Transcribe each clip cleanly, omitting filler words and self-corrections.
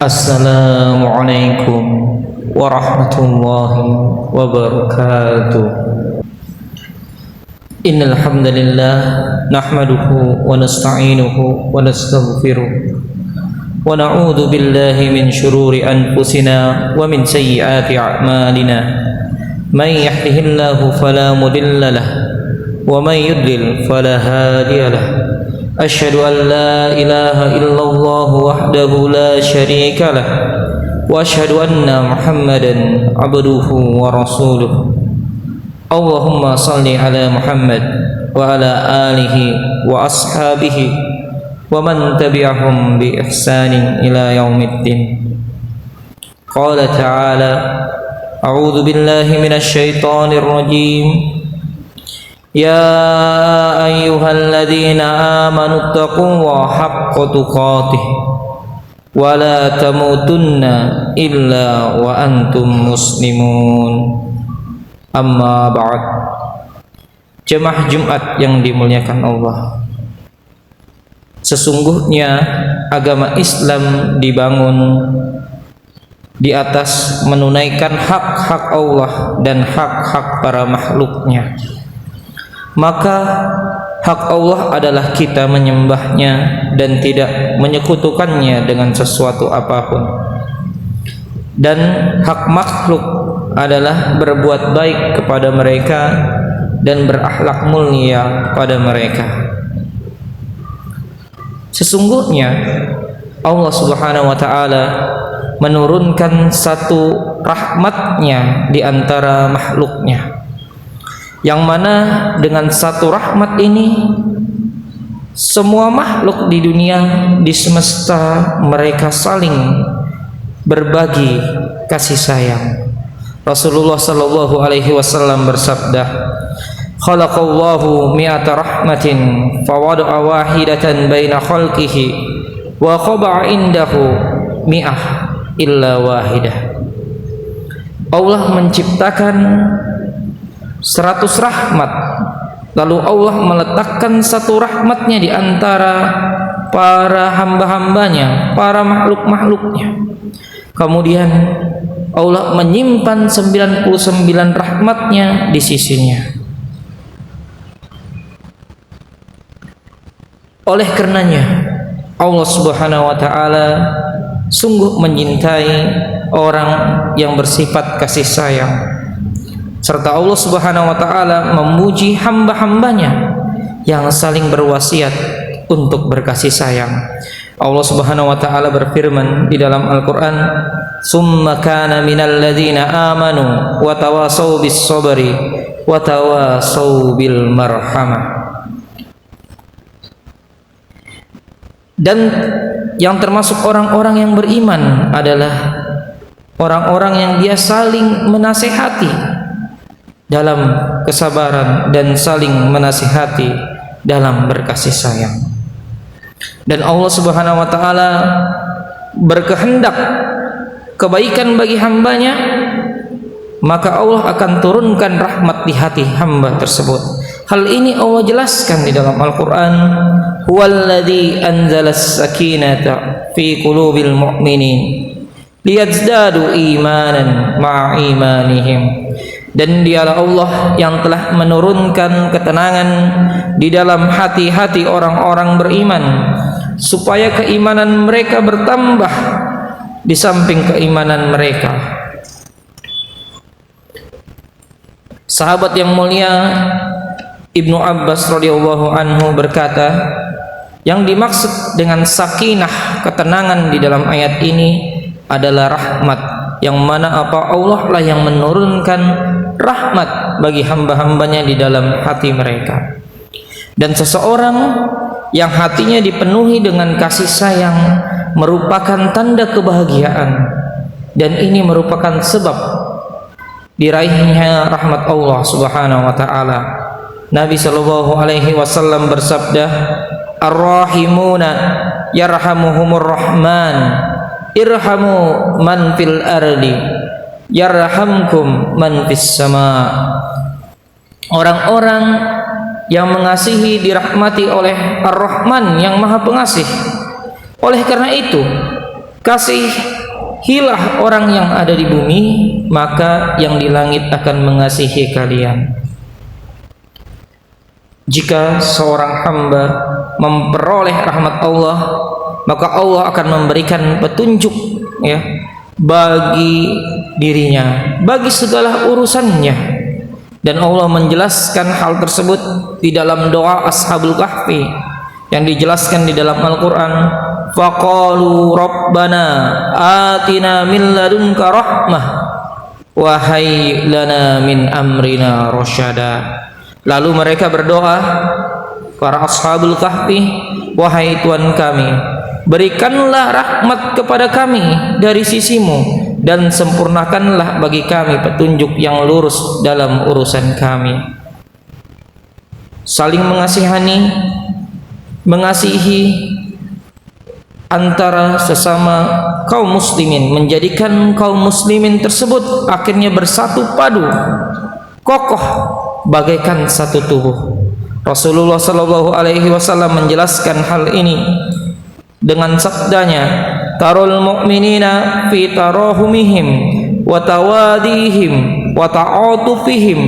Assalamualaikum warahmatullahi wabarakatuh. Innal hamdalillah nahmaduhu wa nasta'inuhu wa nastaghfiruh wa na'udzu billahi min shururi anfusina wa min sayyiati a'malina. May yahdihillahu fala mudilla lahu wa may yudlil fala hadiya lahu. أشهد أن لا إله إلا الله وحده لا شريك له وأشهد أن محمدا عبده ورسوله. اللهم صل على محمد وعلى آله وأصحابه ومن تبعهم بإحسان إلى يوم الدين. قال تعالى: أعوذ بالله من الشيطان الرجيم. يا أيها الذين آمنوا اتقوا الله حق تقاته ولا تموتن إلا وأنتم مسلمون. Amma ba'd. Jemaah Jumat yang dimuliakan Allah, sesungguhnya agama Islam dibangun di atas menunaikan hak-hak Allah dan hak-hak para makhluknya. Maka hak Allah adalah kita menyembahnya dan tidak menyekutukannya dengan sesuatu apapun. Dan hak makhluk adalah berbuat baik kepada mereka dan berakhlak mulia pada mereka. Sesungguhnya Allah Subhanahu wa ta'ala menurunkan satu rahmatnya di antara makhluknya, yang mana dengan satu rahmat ini semua makhluk di dunia, di semesta, mereka saling berbagi kasih sayang. Rasulullah sallallahu alaihi wasallam bersabda, "Khalaqallahu mi'ata rahmatin fawada'a wahidatan baina khalqihi wa qaba'a indahu mi'ah illa wahidah." Allah menciptakan 100 rahmat, lalu Allah meletakkan satu rahmatnya di antara para hamba-hambanya, para makhluk-makhluknya. Kemudian Allah menyimpan 99 rahmatnya di sisinya. Oleh karenanya Allah Subhanahu wa ta'ala sungguh menyintai orang yang bersifat kasih sayang, serta Allah Subhanahu wa ta'ala memuji hamba-hambanya yang saling berwasiat untuk berkasih sayang. Allah Subhanahu wa ta'ala berfirman di dalam Al-Quran, "Summa kana minal ladzina amanu wa tawasaw bis sabri wa tawasaw bil marhamah." Dan yang termasuk orang-orang yang beriman adalah orang-orang yang dia saling menasihati dalam kesabaran dan saling menasihati dalam berkasih sayang. Dan Allah Subhanahu wa ta'ala berkehendak kebaikan bagi hambanya, maka Allah akan turunkan rahmat di hati hamba tersebut. Hal ini Allah jelaskan di dalam Al-Quran, "Huwallazi anzalas sakinata fi qulubil mu'minin liyazdadu imanan ma'a imanihim." Dan dialah Allah yang telah menurunkan ketenangan di dalam hati-hati orang-orang beriman, supaya keimanan mereka bertambah di samping keimanan mereka. Sahabat yang mulia Ibnu Abbas radhiyallahu anhu berkata, yang dimaksud dengan sakinah, ketenangan di dalam ayat ini adalah rahmat, yang mana apa Allah lah yang menurunkan rahmat bagi hamba-hambanya di dalam hati mereka. Dan seseorang yang hatinya dipenuhi dengan kasih sayang merupakan tanda kebahagiaan, dan ini merupakan sebab diraihnya rahmat Allah Subhanahu wa ta'ala. Nabi sallallahu alaihi wasallam bersabda, "Ar-rahimuna yarhamuhumur rahman, irhamu man fil ardi yarhamkum man fis sama." Orang-orang yang mengasihi dirahmati oleh Ar-Rahman yang Maha Pengasih, Oleh karena itu, kasihilah orang yang ada di bumi, maka yang di langit akan mengasihi kalian. Jika seorang hamba memperoleh rahmat Allah, maka Allah akan memberikan petunjuk ya bagi dirinya, bagi segala urusannya. Dan Allah menjelaskan hal tersebut di dalam doa Ashabul Kahfi yang dijelaskan di dalam Al-Quran. Faqalu Rabbana atina min ladunka rahmah wa hayyi lana min amrina rasyada. Lalu mereka berdoa, para Ashabul Kahfi, wahai Tuhan kami, berikanlah rahmat kepada kami dari sisimu, dan sempurnakanlah bagi kami petunjuk yang lurus dalam urusan kami. Saling mengasihi antara sesama kaum muslimin, menjadikan kaum muslimin tersebut akhirnya bersatu padu, kokoh bagaikan satu tubuh. Rasulullah sallallahu alaihi wasallam menjelaskan hal ini dengan sabdanya, tarul mu'minina fi tarahumihim wa tawadihim wa ta'atufihim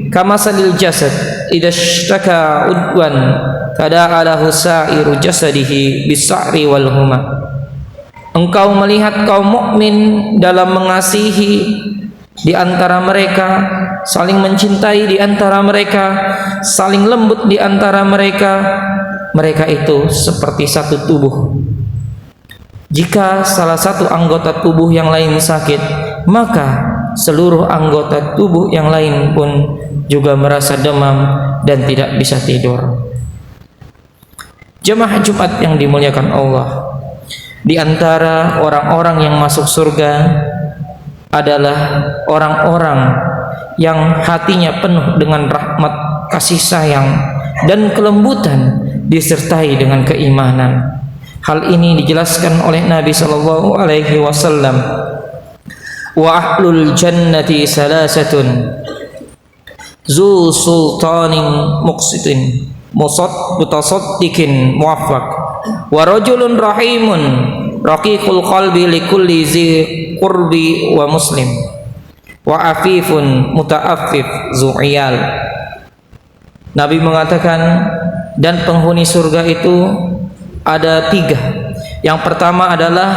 kamasalil jasad idza ishtaka udwan tada'a lahu sa'iru jasadihi bis-sa'ri wal huma. Engkau melihat kaum mukmin dalam mengasihi di antara mereka, saling mencintai di antara mereka, saling lembut di antara mereka. Mereka itu seperti satu tubuh. Jika salah satu anggota tubuh yang lain sakit, maka seluruh anggota tubuh yang lain pun juga merasa demam dan tidak bisa tidur. Jemaah Jumat yang dimuliakan Allah, di antara orang-orang yang masuk surga adalah orang-orang yang hatinya penuh dengan rahmat, kasih sayang, dan kelembutan disertai dengan keimanan. Hal ini dijelaskan oleh Nabi sallallahu alaihi wasallam. Wa ahlul jannati salasatun zu sultanin muqsitin mutasaddiqin muwaffaq wa rajulun rahimun raqiqul qalbi likulli zi qurbi wa muslim wa afifun mutaaffif zu'iyal. Nabi mengatakan, dan penghuni surga itu ada 3. Yang pertama adalah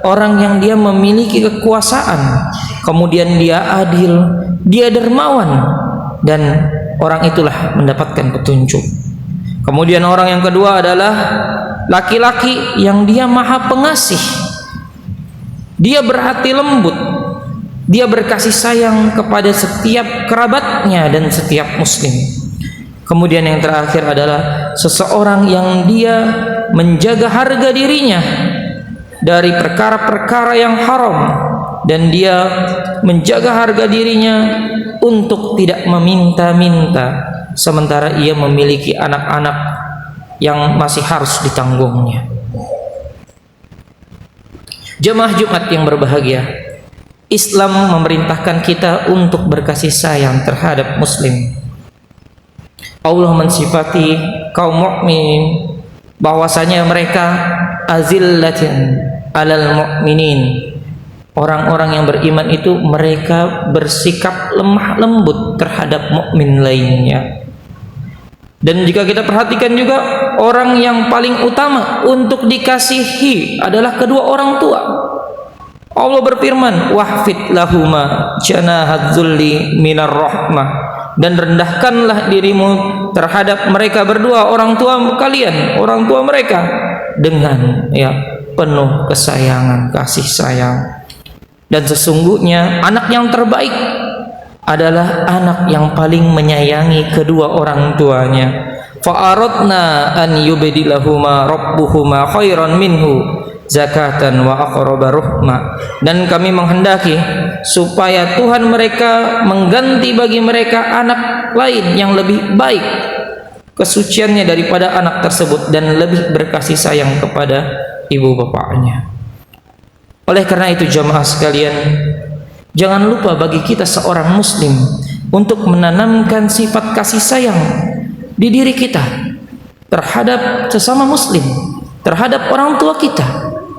orang yang dia memiliki kekuasaan, kemudian dia adil, dia dermawan, dan orang itulah mendapatkan petunjuk. Kemudian orang yang kedua adalah laki-laki yang dia maha pengasih, dia berhati lembut, dia berkasih sayang kepada setiap kerabatnya dan setiap muslim. Kemudian yang terakhir adalah seseorang yang dia menjaga harga dirinya dari perkara-perkara yang haram, dan dia menjaga harga dirinya untuk tidak meminta-minta, sementara ia memiliki anak-anak yang masih harus ditanggungnya. Jemaah Jumat yang berbahagia, Islam memerintahkan kita untuk berkasih sayang terhadap muslim. Allah mensifati kaum mukminin bahwasanya mereka azillatin alal mu'minin. Orang-orang yang beriman itu mereka bersikap lemah lembut terhadap mukmin lainnya. Dan jika kita perhatikan juga, orang yang paling utama untuk dikasihi adalah kedua orang tua. Allah berfirman, wahfid lahuma janahadz zulli minar rahmah, dan rendahkanlah dirimu terhadap mereka berdua, orang tua kalian, orang tua mereka, dengan penuh kesayangan, kasih sayang. Dan sesungguhnya anak yang terbaik adalah anak yang paling menyayangi kedua orang tuanya. Fa'aradna an yubdilahuma rabbuhuma khairan minhu zakatan wa aqraba ruhma. Dan kami menghendaki supaya Tuhan mereka mengganti bagi mereka anak lain yang lebih baik kesuciannya daripada anak tersebut, dan lebih berkasih sayang kepada ibu bapaknya. Oleh karena itu jamaah sekalian, jangan lupa bagi kita seorang muslim untuk menanamkan sifat kasih sayang di diri kita terhadap sesama muslim, terhadap orang tua kita,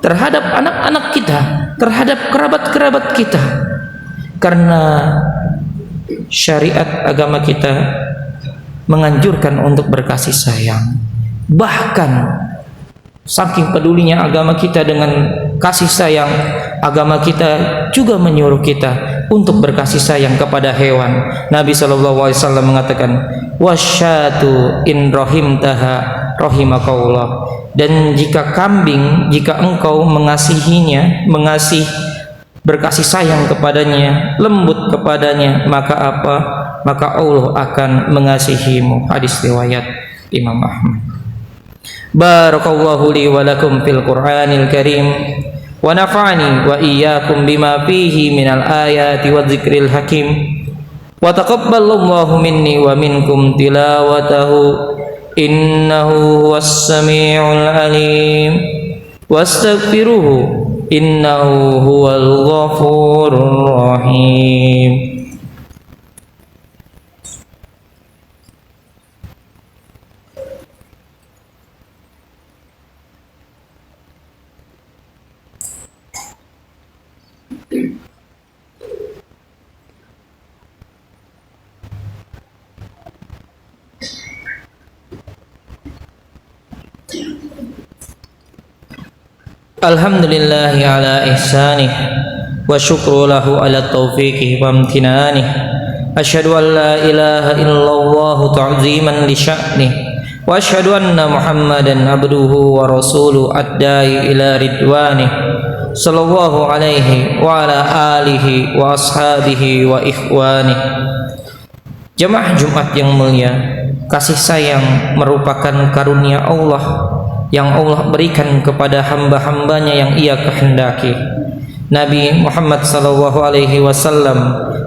terhadap anak-anak kita, terhadap kerabat-kerabat kita. Karena syariat agama kita menganjurkan untuk berkasih sayang. Bahkan saking pedulinya agama kita dengan kasih sayang, agama kita juga menyuruh kita untuk berkasih sayang kepada hewan. Nabi SAW mengatakan, wasyatu in rahimtaha rahimakallah. Dan jika kambing, jika engkau mengasihinya, berkasih sayang kepadanya, lembut kepadanya, maka apa? Maka Allah akan mengasihimu. Hadis riwayat Imam Ahmad. Barakallahu li wa lakum fil Qur'anil Karim wa nafa'ani wa iyyakum bima fihi minal ayati wa dzikril hakim wa taqabbalallahu minni wa minkum tilawatahu innahu was-sami'ul alim wastaghfiruhu innahu huwal ghafurur rahim. Alhamdulillahi ala ihsanih wa syukru lahu ala taufiqih wa amtinanih. Asyhadu an la ilaha illallah ta'ziman li sya'nih wa asyhadu anna Muhammadan abduhu wa rasuluhu ad-da'i ila ridwanih sallallahu alaihi wa ala alihi wa ashabihi wa ikhwanih. Jemaah Jumat yang mulia, kasih sayang merupakan karunia Allah yang Allah berikan kepada hamba-hambanya yang Ia kehendaki. Nabi Muhammad SAW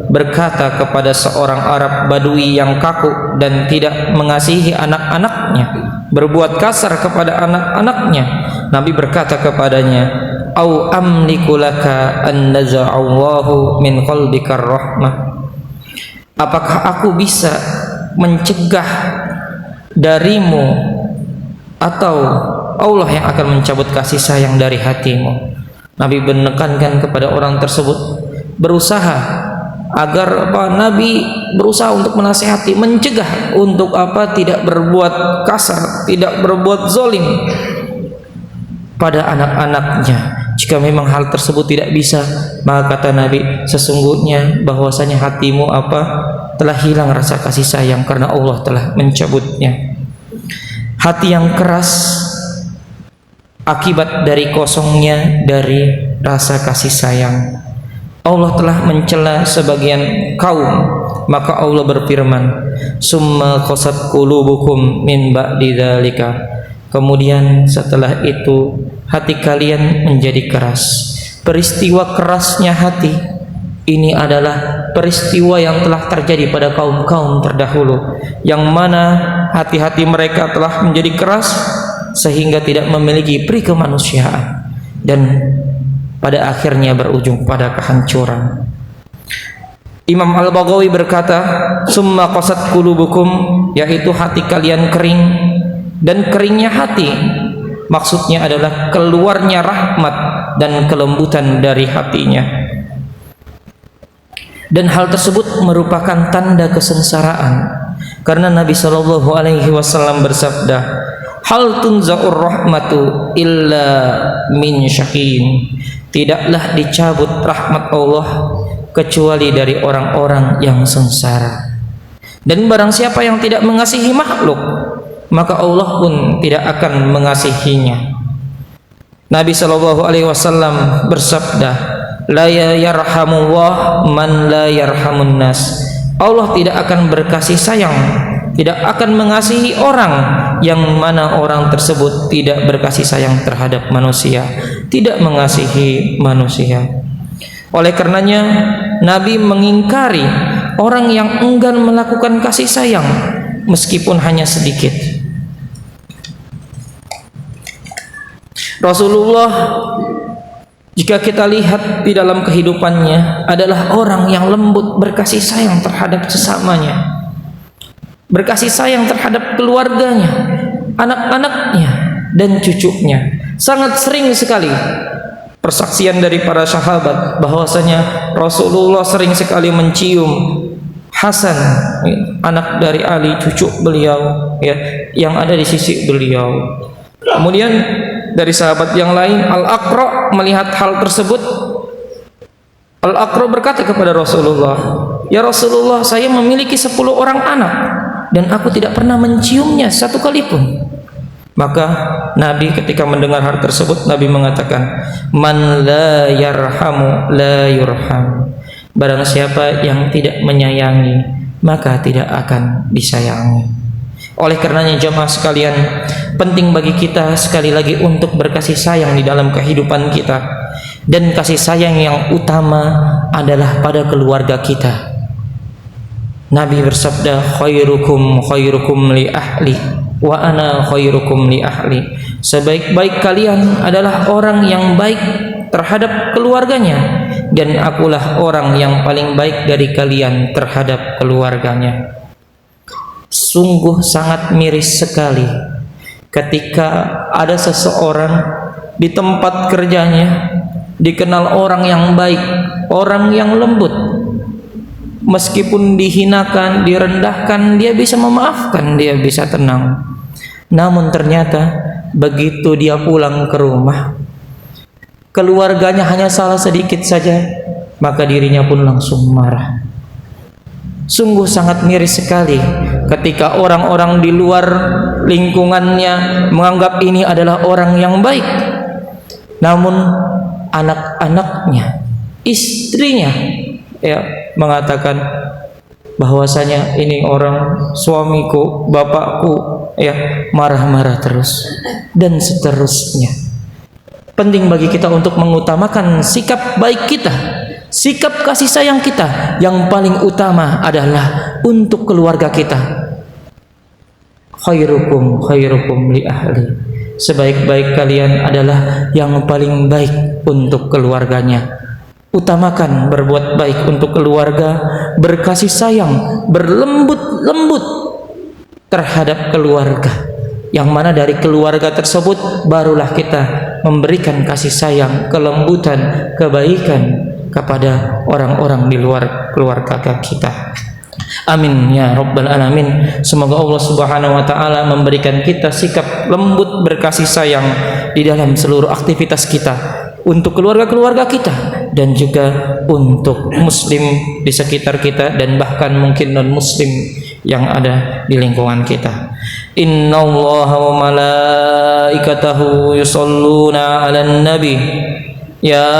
berkata kepada seorang Arab Badui yang kaku dan tidak mengasihi anak-anaknya, berbuat kasar kepada anak-anaknya. Nabi berkata kepadanya, "Au amliku laka an naza'allahu min qalbika rahmah." Apakah aku bisa mencegah darimu atau Allah yang akan mencabut kasih sayang dari hatimu? Nabi menekankan kepada orang tersebut, berusaha agar Nabi berusaha untuk menasihati, mencegah untuk tidak berbuat kasar, tidak berbuat zalim pada anak-anaknya. Jika memang hal tersebut tidak bisa, maka kata Nabi, sesungguhnya bahwasanya hatimu telah hilang rasa kasih sayang karena Allah telah mencabutnya. Hati yang keras akibat dari kosongnya dari rasa kasih sayang. Allah telah mencela sebagian kaum, maka Allah berfirman, summa qasat qulubukum min ba'di dzalika. Kemudian setelah itu hati kalian menjadi keras. Peristiwa kerasnya hati ini adalah peristiwa yang telah terjadi pada kaum-kaum terdahulu, yang mana hati-hati mereka telah menjadi keras sehingga tidak memiliki peri kemanusiaan dan pada akhirnya berujung pada kehancuran. Imam Al-Baghawi berkata, summa qasat qulubukum, yaitu hati kalian kering, dan keringnya hati maksudnya adalah keluarnya rahmat dan kelembutan dari hatinya. Dan hal tersebut merupakan tanda kesengsaraan, karena Nabi SAW bersabda, hal tunza'ur rahmatu illa min syakin. Tidaklah dicabut rahmat Allah kecuali dari orang-orang yang sengsara. Dan barang siapa yang tidak mengasihi makhluk, maka Allah pun tidak akan mengasihinya. Nabi SAW bersabda, la yarhamullah man la yarhamun nas. Allah tidak akan berkasih sayang, tidak akan mengasihi orang yang mana orang tersebut tidak berkasih sayang terhadap manusia, tidak mengasihi manusia. Oleh karenanya Nabi mengingkari orang yang enggan melakukan kasih sayang meskipun hanya sedikit. Rasulullah, jika kita lihat di dalam kehidupannya, adalah orang yang lembut, berkasih sayang terhadap sesamanya, berkasih sayang terhadap keluarganya, anak-anaknya, dan cucunya. Sangat sering sekali persaksian dari para sahabat bahwasanya Rasulullah sering sekali mencium Hasan, anak dari Ali, cucu beliau, ya, yang ada di sisi beliau. Kemudian dari sahabat yang lain, Al-Aqra melihat hal tersebut, Al-Aqra berkata kepada Rasulullah, "Ya Rasulullah, saya memiliki 10 orang anak dan aku tidak pernah menciumnya satu kali pun." Maka Nabi ketika mendengar hal tersebut, Nabi mengatakan, "Man la yarhamu la yurham." Barang siapa yang tidak menyayangi, maka tidak akan disayangi. Oleh karenanya jemaah sekalian, penting bagi kita sekali lagi untuk berkasih sayang di dalam kehidupan kita. Dan kasih sayang yang utama adalah pada keluarga kita. Nabi bersabda, "Khairukum khairukum li ahli wa ana khairukum li ahli." Sebaik-baik kalian adalah orang yang baik terhadap keluarganya, dan akulah orang yang paling baik dari kalian terhadap keluarganya. Sungguh sangat miris sekali ketika ada seseorang di tempat kerjanya dikenal orang yang baik, orang yang lembut. Meskipun dihinakan, direndahkan, dia bisa memaafkan, dia bisa tenang. Namun ternyata begitu dia pulang ke rumah, keluarganya hanya salah sedikit saja, maka dirinya pun langsung marah. Sungguh sangat miris sekali ketika orang-orang di luar lingkungannya menganggap ini adalah orang yang baik, namun anak-anaknya, istrinya, ya, mengatakan bahwasanya ini orang suamiku, bapakku, ya, marah-marah terus dan seterusnya. Penting bagi kita untuk mengutamakan sikap baik kita, sikap kasih sayang kita. Yang paling utama adalah untuk keluarga kita. Khairukum khairukum li ahli. Sebaik-baik kalian adalah yang paling baik untuk keluarganya. Utamakan berbuat baik untuk keluarga, berkasih sayang, berlembut-lembut terhadap keluarga. Yang mana dari keluarga tersebut barulah kita memberikan kasih sayang, kelembutan, kebaikan kepada orang-orang di luar keluarga kita. Amin ya rabbal alamin. Semoga Allah Subhanahu wa taala memberikan kita sikap lembut, berkasih sayang di dalam seluruh aktivitas kita, untuk keluarga-keluarga kita dan juga untuk muslim di sekitar kita dan bahkan mungkin non muslim yang ada di lingkungan kita. Innallaha wa malaikatahu yusholluna 'alan nabi ya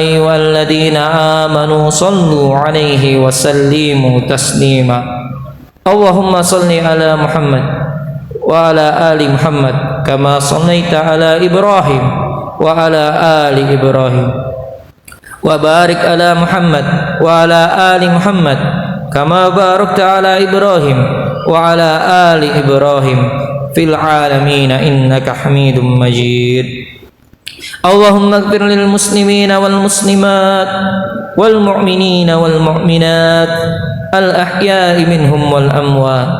ayyuhalladzina amanu shallu 'alaihi wa sallimu taslima. Allahumma shalli ala Muhammad wa ala ali Muhammad kama shallaita ala Ibrahim wa ala ali Ibrahim wa barik ala Muhammad wa ala ali Muhammad kama barakta ala Ibrahim wa ala ali Ibrahim fil alamin innaka Hamidum Majid. Allahumma ighfir lil muslimina wal muslimat wal mu'minina wal mu'minat al ahya'i minhum wal amwat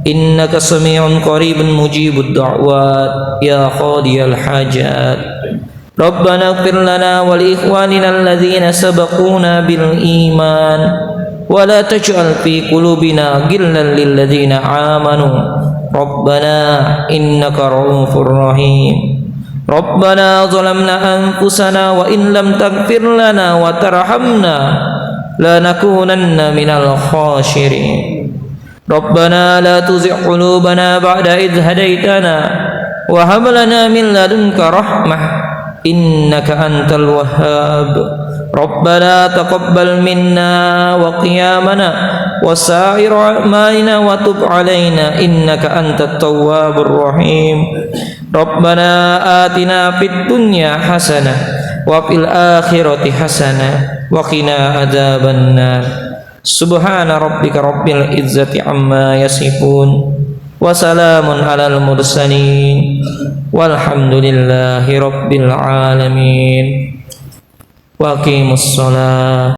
innaka sami'un qaribun mujibud da'wat ya qadiyal hajat. Rabbana ighfir lana wa li ikhwanina alladhina sabaquna bil iman wa la taj'al fi qulubina ghillan lil ladzina amanu Rabbana innaka ra'ufur rahim. Rabbana zalamna anfusana wa in lam taghfir lana wa tarhamna lanakunanna minal khashirin. Rabbana la tuzigh qulubana ba'da idh hadaitana wa hab lana min ladunka rahmah innaka antal wahhab. Rabbana taqabbal minna wa qiyamana wa sa'ir a'malina wa tub 'alaina innaka antat tawwabur rahim. Rabbana atina fid dunya hasanah wa fil akhirati hasanah wa qina adzabannar. Subhana rabbika rabbil izzati amma yasifun wa salamun alal mursalin walhamdulillahi rabbil alamin. Wa aqimus shalah.